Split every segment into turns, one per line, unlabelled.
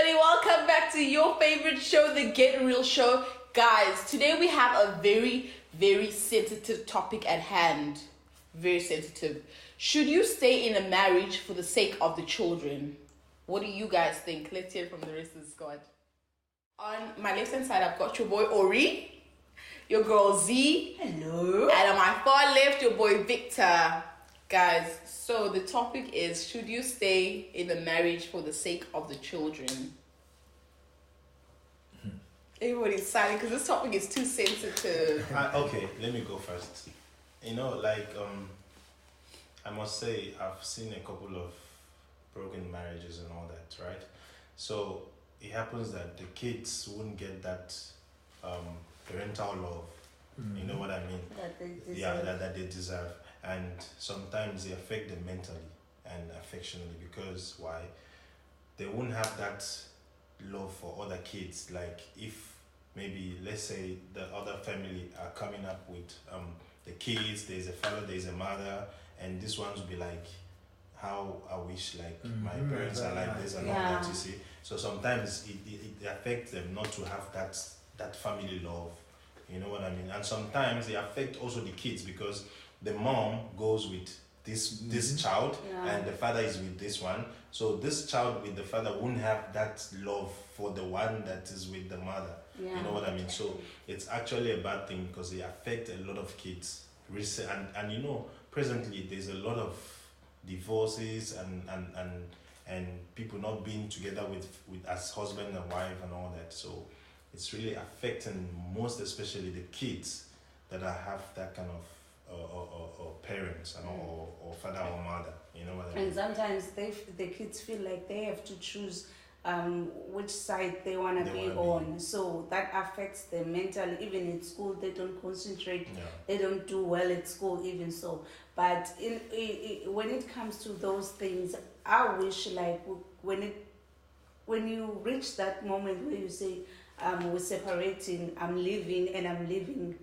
everybody, welcome back to your favorite show, the Get Real Show. Guys, today we have a very, very sensitive topic at hand. Very sensitive. Should you stay in a marriage for the sake of the children? What do you guys think? Let's hear from the rest of the squad. On my left hand side, I've got your boy Ori, your girl Z.
Hello.
And on my far left, your boy Victor. Guys, so the topic is, should you stay in a marriage for the sake of the children? Everybody's silent because this topic is too sensitive.
Okay, let me go first. You know, I must say, I've seen a couple of broken marriages and all that, right? So it happens that the kids wouldn't get that parental love. Mm-hmm. You know what I mean?
That they deserve.
Yeah, that they deserve. And sometimes they affect them mentally and affectionately because why? They won't have that love for other kids. Like if maybe, let's say, the other family are coming up with the kids, there's a father, there's a mother, and this ones will be like, how I wish my parents are like this and all that, you see. So sometimes it affects them not to have that family love. You know what I mean? And sometimes they affect also the kids because the mom goes with this child and the father is with this one. So this child with the father won't have that love for the one that is with the mother. Yeah. You know what I mean? So it's actually a bad thing because they affect a lot of kids. And you know, presently there's a lot of divorces and people not being together with as husband and wife and all that. So it's really affecting most especially the kids that have that kind of or parents and or father or mother. You know what I mean?
And sometimes the kids feel like they have to choose which side they want to be on. So that affects them mentally. Even in school, they don't concentrate. Yeah. They don't do well at school even so. But when it comes to those things, I wish when you reach that moment where you say, we're separating, I'm leaving,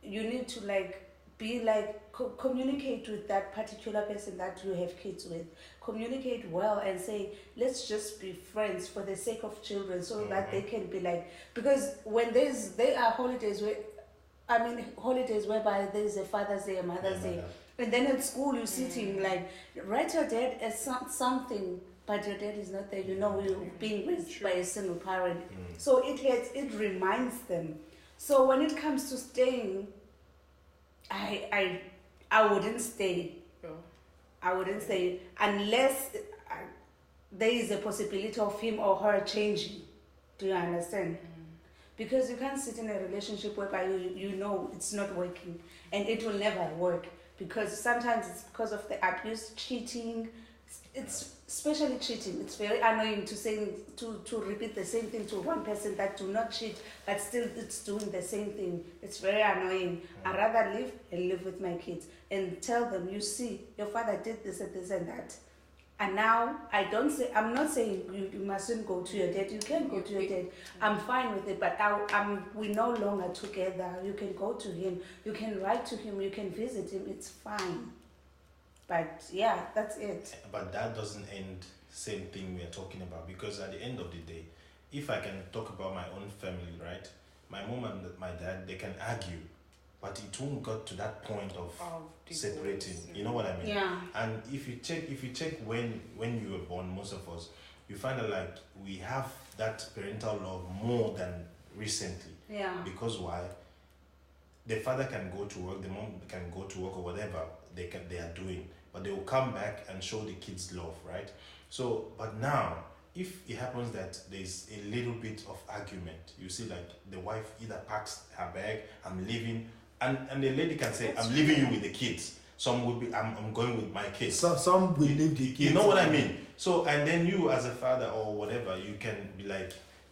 you need to communicate with that particular person that you have kids with. Communicate well and say, let's just be friends for the sake of children so that they can be because when there are holidays whereby there's a Father's Day, a Mother's Day, and then at school you're sitting write your dad as something, but your dad is not there. You know, you're being raised by a single parent. So it reminds them. So when it comes to staying, I wouldn't stay. Oh. I wouldn't stay unless there is a possibility of him or her changing. Do you understand? Because you can't sit in a relationship whereby you know it's not working and it will never work. Because sometimes it's because of the abuse, cheating. It's especially cheating. It's very annoying to repeat the same thing to one person that do not cheat, but still it's doing the same thing. It's very annoying. I'd rather live with my kids and tell them, you see, your father did this and this and that. And now I'm not saying you mustn't go to your dad. You can go to your dad. I'm fine with it, but we're no longer together. You can go to him. You can write to him. You can visit him. It's fine. But yeah, that's it.
But that doesn't end same thing we are talking about, because at the end of the day, if I can talk about my own family, right? My mom and my dad, they can argue, but it won't get to that point of separating. You know what I mean?
Yeah.
And if you check when you were born, most of us, you find that we have that parental love more than recently.
Yeah.
Because why? The father can go to work, the mom can go to work or whatever they are doing, but they will come back and show the kids love, right? So, but now, if it happens that there's a little bit of argument, you see the wife either packs her bag, I'm leaving, and the lady can say, I'm leaving you with the kids. Some will be, I'm going with my kids.
So some will leave the kids.
You know what I mean? So, and then you as a father or whatever, you can be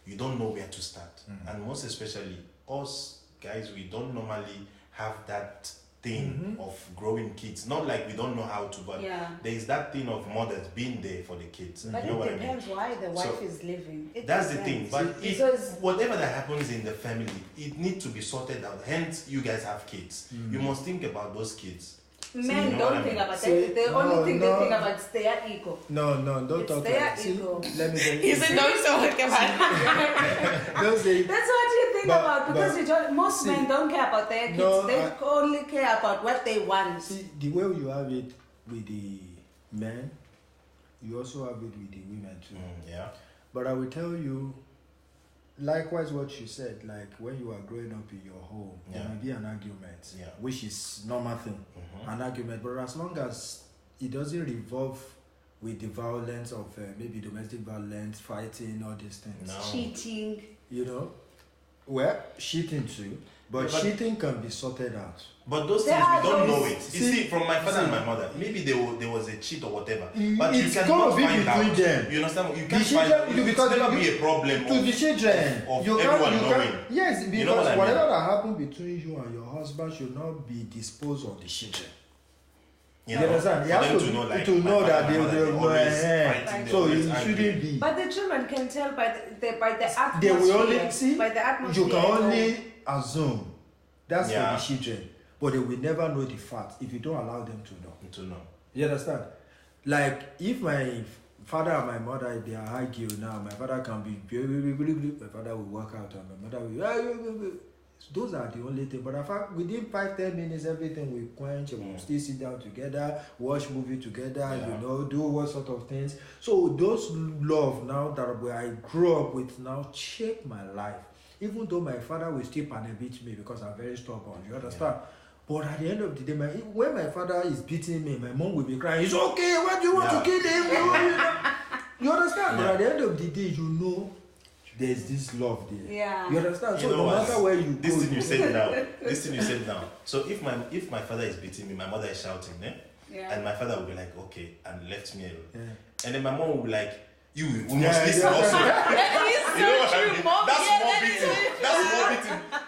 you don't know where to start. And most especially us guys, we don't normally have that thing of growing kids. Not like we don't know how to, but there is that thing of mothers being there for the kids.
But
you know
it depends why the wife is leaving.
That's the thing. But whatever that happens in the family, it needs to be sorted out. Hence, you guys have kids. You must think about those kids.
Men don't think about that. The only thing they think about is their ego.
No, don't
It's
talk
their
like
ego.
Let me tell you.
He said, don't talk about
Don't say.
That's what you think about because most men don't care about their kids. They only care about what they want.
See, the way you have it with the men, you also have it with the women too.
Yeah.
But I will tell you, likewise what you said, like when you are growing up in your home, there may be an argument, which is normal thing, an argument. But as long as it doesn't revolve with the violence of maybe domestic violence, fighting, all these things.
No.
Cheating.
You know? Well, cheating too. But cheating can be sorted out.
But those things, we don't know it. You see, from my father and my mother, maybe there was a cheat or whatever. But you cannot find out.
Them.
You understand? You can't find out. It's never be a problem
to the children.
of everyone knowing.
Yes, because
you know what
whatever that happens between you and your husband should not be disposed of the children.
You
understand? You have to know, like, to know that they always fighting, so it shouldn't be.
But the children can tell by the atmosphere.
They will only see.
By the atmosphere.
You can only assume. That's for the children. But they will never know the fact if you don't allow them to know. You understand? Like, if my father and my mother, if they are arguing now, my father can be, my father will walk out and my mother will, those are the only things. But in fact, within 5-10 minutes, everything will quench, we'll still sit down together, watch movie together, do what sort of things. So those love now that I grew up with now shaped my life. Even though my father will still beat me because I'm very stubborn, you understand? But at the end of the day, when my father is beating me, my mom will be crying, it's okay, why do you want to kill him? You understand? But at the end of the day, you know there's this love there.
Yeah.
You understand? So no matter where you
this
go.
Thing you said now. So if my father is beating me, my mother is shouting, and my father will be like, okay, and left me alone. Yeah. And then my mom will be like, we must listen also.
That is so true, Mom.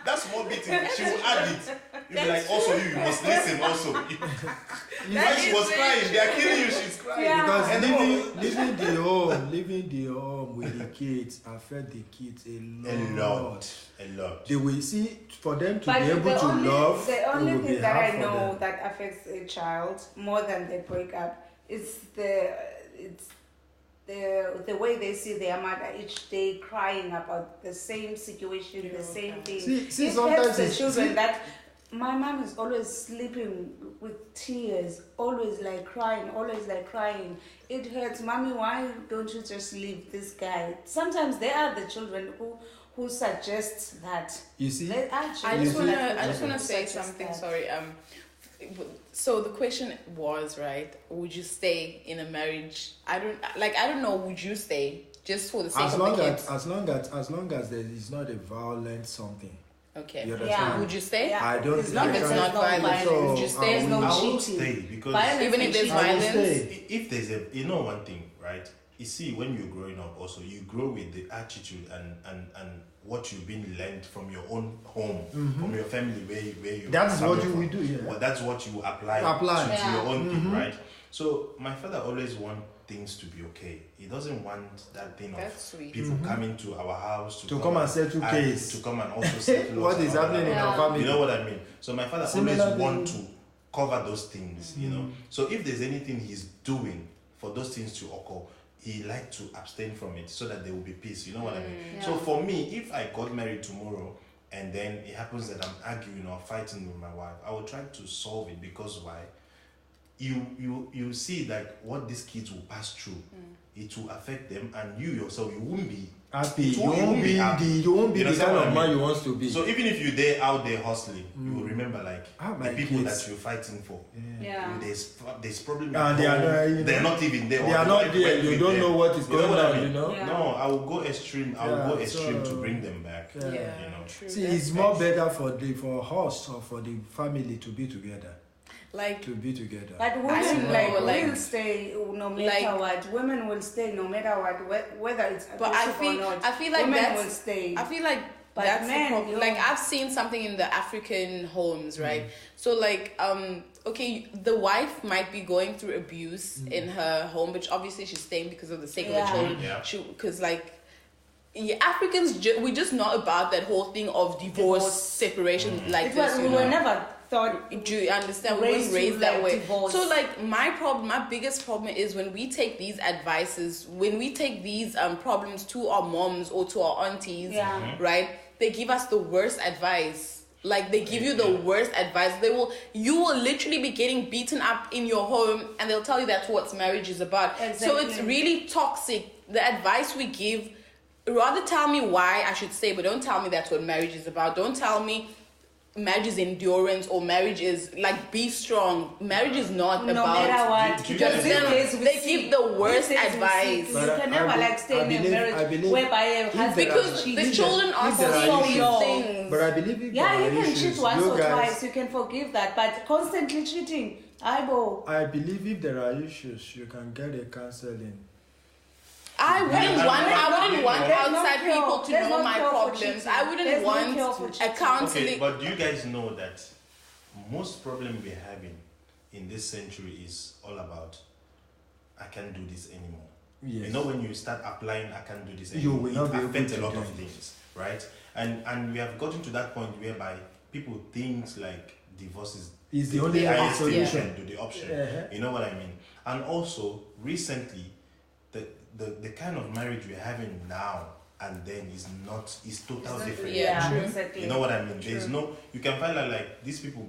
That's more beating. She will add it. You'll be like, also you must listen also. When she was crying, they are killing you, she's crying.
Yeah.
Because leaving the home with the kids affect the kids a lot. They will see, for them to be able to love.
The only thing that I know that affects a child more than they break up is the way they see their mother each day crying about the same situation, the same thing.
See, sometimes
the children that my mom is always sleeping with tears, always like crying. It hurts. Mommy, why don't you just leave this guy? Sometimes they are the children who suggest that.
You see,
I just wanna say something. That. Sorry. So the question was, right, would you stay in a marriage? I don't know, would you stay just for the sake of the kids?
As long as there is not a violent something.
Okay.
Would
you stay?
Yeah.
I don't.
As long as it's not violent,
so,
would you stay?
There's no
I
cheating.
will stay because
even if there's violence.
If there's one thing, right? You see, when you're growing up, also you grow with the attitude and what you've been learned from your own home, from your family, where you.
That's what you will do. Yeah.
Well, that's what you apply. To your own thing, right? So my father always want things to be okay. He doesn't want that thing of people coming to our house
to come and settle case,
to come and also settle
what is happening in our family.
You know what I mean? So my father always want to cover those things, you know. So if there's anything he's doing for those things to occur, he like to abstain from it so that there will be peace. You know what I mean? Yeah. So for me, if I got married tomorrow and then it happens that I'm arguing or fighting with my wife, I will try to solve it because why? You see like what these kids will pass through. It will affect them, and you yourself, you won't be
happy. You won't be the kind of man you want to be.
So even if you're out there hustling, you will remember like the people that you're fighting for. There's problem. They're not even there.
They are not there. You don't know what is going on. You know.
No, I will go extreme. To bring them back. You know.
True.
See, it's more better for us or for the family to be together. To be together.
But women will stay no matter what. Women will stay no matter what, whether it's abusive or not.
I feel like
women will stay.
I feel like that's the problem. Like I've seen something in the African homes, right? So okay, the wife might be going through abuse in her home, which obviously she's staying because of the sake of the children. Because Africans, we're just not about that whole thing of divorce separation like this.
We were never thought.
Do you understand?
Raised
We raised that way.
divorce.
So like my biggest problem is when we take these advices, when we take these problems to our moms or to our aunties, right? They give us the worst advice. Like they give you the worst advice. You will literally be getting beaten up in your home, and they'll tell you that's what marriage is about.
Exactly.
So it's really toxic. The advice we give, rather tell me why I should stay, but don't tell me that's what marriage is about. Don't tell me marriage is endurance or marriage is like be strong. Marriage is not
No
about.
matter what,
Do you
because
guys-
they give the worst advice.
You
But
can
I
never
be-
like stay
I
in a
believe- I
marriage
believe
whereby a
if
husband
there
Because
cheats.
the children are
if there are
so
issues-
young things.
But I believe if
Yeah,
there
you
are
can
issues,
cheat once
you
or
guys,
twice, you can forgive that, but constantly cheating,
I believe if there are issues, you can get a counseling.
I wouldn't want
There's no
outside
cure.
people to
There's
know
no
my
cure for
problems.
cheating.
I wouldn't
There's no
want
cure for
a
cheating.
counseling.
Okay, but do you guys know that most problem we're having in this century is all about I can't do this anymore.
Yes.
You know, when you start applying I can't do this
You
anymore,
will not be
it
able
affects
to
a lot
do
of
it.
things, right? And we have gotten to that point whereby people think like divorce is
It's the only
Yeah.
solution.
option, the option.
Uh-huh.
You know what I mean? And also recently the kind of marriage we're having now and then is total different.
Yeah, true.
exactly.
You know what I mean? There's no, you can find out like these people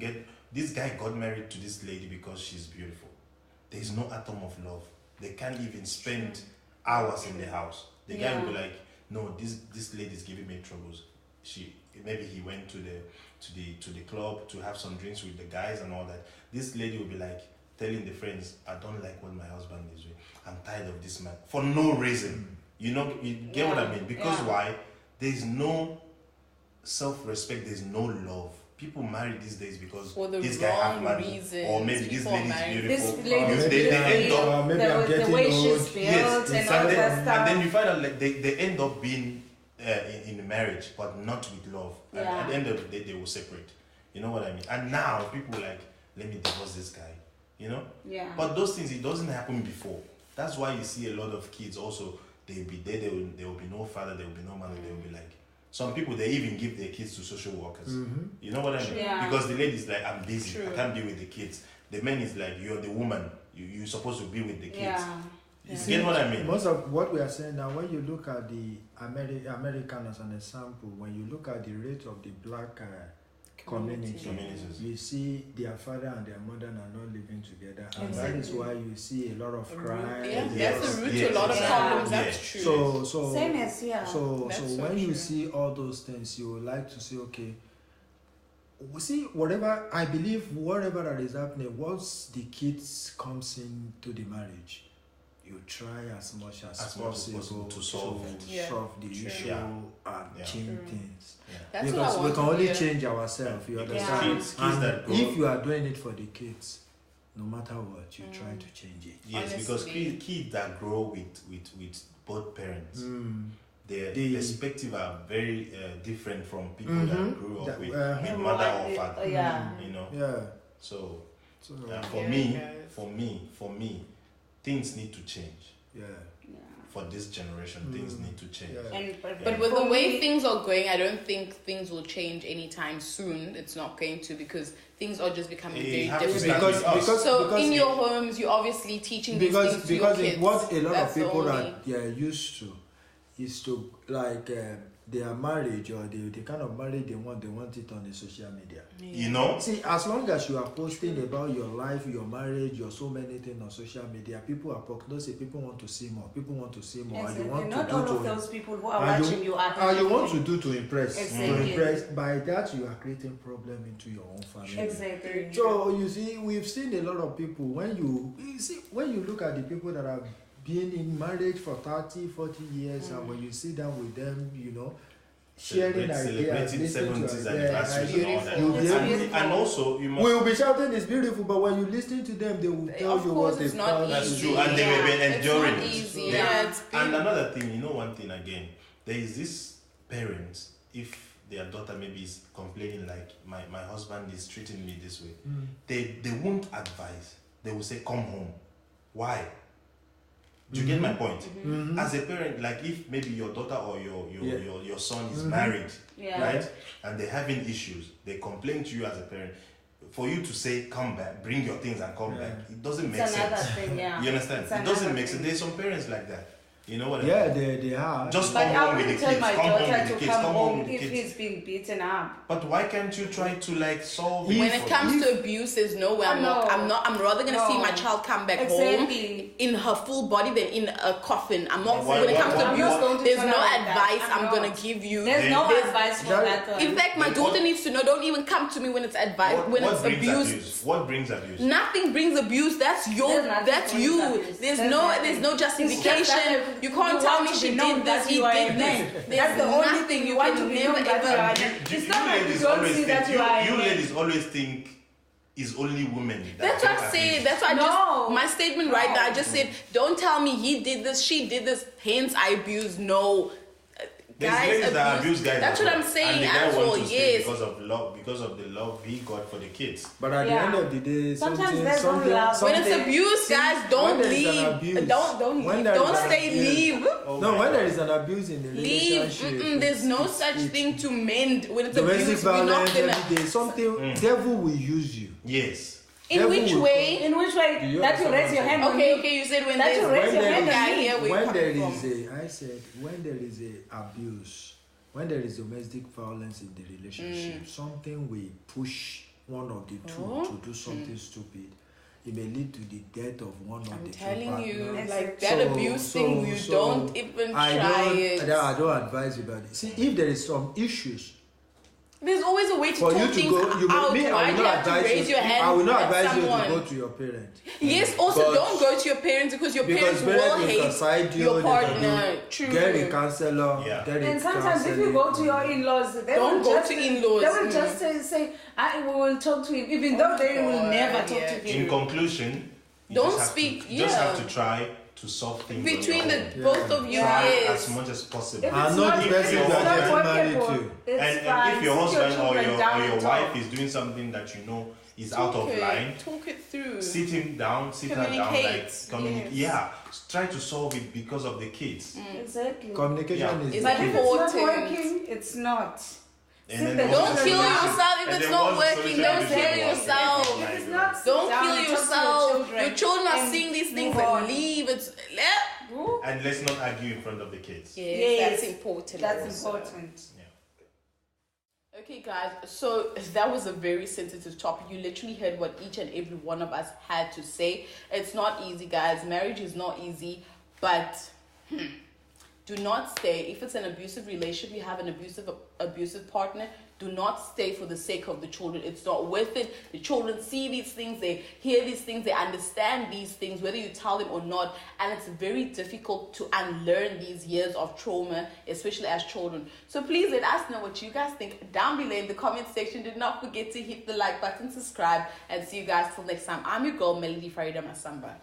this guy got married to this lady because she's beautiful. There's no atom of love. They can't even spend hours in the house. The guy will be like, no, this lady's giving me troubles. Maybe he went to the club to have some drinks with the guys and all that. This lady will be like telling the friends, I don't like what my husband is doing. I'm tired of this man for no reason. You know, you get what I mean? Because why? There's no self-respect. There's no love. People marry these days because
For the
this guy have
wrong
money,
reasons,
or maybe this
people
lady's
marry.
beautiful.
This lady is
they end up
maybe I'm
the
getting
way
old.
she's built
yes,
and all that stuff.
and then you find out like they end up being in a marriage, but not with love. And at the end of the day, they will separate. You know what I mean? And now people like, let me divorce this guy. You know?
Yeah.
But those things, it doesn't happen before. That's why you see a lot of kids also. They'll be there. There will be no father. There will be no mother. They will be like. Some people, they even give their kids to social workers.
Mm-hmm.
You know what I mean?
Yeah.
Because the lady's like, I'm busy.
True.
I can't be with the kids. The man is like, you're the woman. You're supposed to be with the kids.
Yeah.
You get what I mean?
Most of what we are saying now, when you look at the American as an example, when you look at the rate of the black communities, you see their father and their mother are not living together, and that is why you see a lot of crime.
Yeah, that's the root to a lot of problems. That's true.
So
Same as here.
So
That's
when
so
you
true.
see all those things, you would like to say, okay, we see whatever I believe, whatever that is happening, once the kids comes into the marriage, you try as much as possible
to solve it.
solve the issue and change things.
That's
Because
what I
we
want
can
to
only
hear.
change ourselves, you understand?
Kids
And
that grow
if you are doing it for the kids, no matter what, you try to change it.
yes, because kids that grow with both parents, their perspective are very different from people that grew up with mother or father. You know.
Yeah.
So
So
for me, things need to change.
yeah.
For this generation, things need to change.
Yeah.
And,
But with the way things are going, I don't think things will change anytime soon. It's not going to, because things are just becoming very different.
Because
in your homes, you're obviously teaching these things to your kids.
What a lot
That's
of
the
people
only-
are used to is to like their marriage or the kind of marriage they want it on the social media.
You know?
See, as long as you are posting about your life, your marriage, your so many things on social media, people are don't say people want to see more. People want to see more. And you want
not
to
all
do
of
to
those people who are watching you are
and you want to do to impress.
Exactly.
To impress. By that you are creating problem into your own family.
Exactly.
So you see, we've seen a lot of people when you look at the people that have been in marriage for 30, 40 years, and when you sit down with them, you know, sharing ideas, listening to
70s
ideas,
anniversaries and all that.
you'll be able
And also, you must.
we'll be shouting it's beautiful, but when you listen to them, they will tell
Of
you
course,
what they've
it's not
done.
easy.
That's true, and they will be enduring
It's not
it.
easy.
Yeah.
Yeah, it's
And
been-
another thing, you know, one thing again, there is this parents, if their daughter maybe is complaining like my husband is treating me this way, they won't advise. They will say, come home. Why? Do you get my point? As a parent, like if maybe your daughter or your son is married, right? And they're having issues, they complain to you as a parent. for you to say come back, bring your things and come back, it doesn't make
It's another
sense.
thing, yeah.
You understand?
It's
It doesn't
another
make sense.
thing.
There's some parents like that. You know what I
Yeah,
mean?
they are.
Just
But
come
I
home with the
wouldn't tell
kids.
my
Come home
daughter
with the
to
kids.
come
Come home
home
with the
if
kids.
he's being beaten up.
But why can't you try to like solve it?
When
for
it comes
you?
to abuse, there's no way. I'm rather gonna see
No.
my child come back
Exactly.
home in her full body than in a coffin. I'm not.
Why-
when it
why-
comes
why-
to
I'm
abuse,
not
going to
there's
tell
no
her like that.
advice
I'm
I'm gonna
not.
give you.
There's no
There's-
advice for
that-
that one.
In fact, my
Then
daughter
what-
needs to know. Don't even come to me when it's advice. When
what
it's
brings
abuse.
abuse? What brings abuse?
Nothing brings abuse. That's your.
There's nothing
That's
brings
you.
abuse.
There's
There's
no.
nothing.
There's no
It's just
justification.
that
You can't
you
tell
want
me
to
she
be known
did this.
that
He
you are a
did
man.
this.
That's
There's
the only
nothing
thing
you
you want
can
to be
never
known that you are
ever.
a man. It's not like you
ladies
don't
always
see that
think
you are a
you
man.
ladies always think it's only women.
That's
that
what I
get
said.
abused.
That's why I
No.
just my statement right
No.
now. I just said, don't tell me he did this, she did this. Hence, I abuse. No,
There's
guys
ladies that
abuse.
abuse guys.
That's
as
what
well.
I'm saying.
And the guy
As well,
wants to stay
yes.
because of the love he got for the kids.
But at
Yeah.
the end of the day,
Sometimes there's no love.
When it's abuse, guys, don't
when there is an
leave.
abuse,
Don't
when
leave.
there is
Don't
an
stay.
abuse-
Leave.
Oh
No,
my
when there
God.
is an abuse in the
Leave.
relationship,
There's no
it's-
such
it's
thing to mend. When it's
domestic
abuse, we're not
violence
gonna.
every day. Something devil will use you.
Yes.
In
devil
which
will
way?
In which way?
Do you
That you
understand
raise your
what I'm
hand on
Okay,
me.
okay. You said when
That
there's
you raise
When
your
there
hand
is-
on
I
me.
hear where you're
when there
coming
is
from.
a, I said, when there is a abuse, when there is domestic violence in the relationship, something will push one of the two
Oh.
to do something stupid. It may lead to the death of one of
I'm
the two
telling you,
partners.
like that abuse thing, you don't even
I
try
don't,
it.
I don't advise you about it. See, if there is some issues
There's always a way to
for
talk
you to
things
go, you
out.
me, I
Why
will
do you
not
have to
advise
raise
you.
your hand
I will not
at
advise
someone?
you to go to your parent.
Yes, also
But-
don't go to your parents because your
Because
parents will
parents will
hate
decide you,
your
they can
partner.
do-
True.
Get a counselor.
Yeah.
Get a
And sometimes if you go to your in-laws, they
Don't
will
go
just,
to in-laws.
They will just say, we will talk to him, even though they will
God,
never talk
yeah.
to
In
him.
conclusion, you
Don't
just have
speak,
To, you just
yeah.
have to try to solve things on
Between
your
the
own.
both of you,
Try
yes.
as much as possible.
If
I
it's
know
not,
the
if
person
it's
you are
not
getting married
workable,
to.
it's
And
fine.
if your
Sit
husband or
children
your
down
wife
and
is
talk.
doing something that you know is out of line,
Talk it through.
sit him down, sit her down, like
Communicate,
communicate.
yes.
Yeah, try to solve it because of the kids.
Exactly.
Communication
Yeah.
is
It's
But
the
if
key.
it's not
Important.
working, it's not.
And
Sit
then
there.
what's
Don't
the
kill
solution?
yourself if
And
it's
then
not
what's the
working.
solution?
Don't
If
kill
it's not
yourself.
working?
If it's not, sit
Don't
down
kill
and talk to
yourself. Your children are
and
seeing these things
move on.
and leave. It's
And let's not argue in front of the kids.
yes, that's important.
That's
also.
important.
Yeah.
Okay, guys, so that was a very sensitive topic. You literally heard what each and every one of us had to say. It's not easy, guys. Marriage is not easy, but do not stay. If it's an abusive relationship, you have an abusive partner, do not stay for the sake of the children. It's not worth it. The children see these things, they hear these things, they understand these things, whether you tell them or not. And it's very difficult to unlearn these years of trauma, especially as children. So please let us know what you guys think down below in the comment section. Do not forget to hit the like button, subscribe, and see you guys till next time. I'm your girl, Melody Farida Masamba.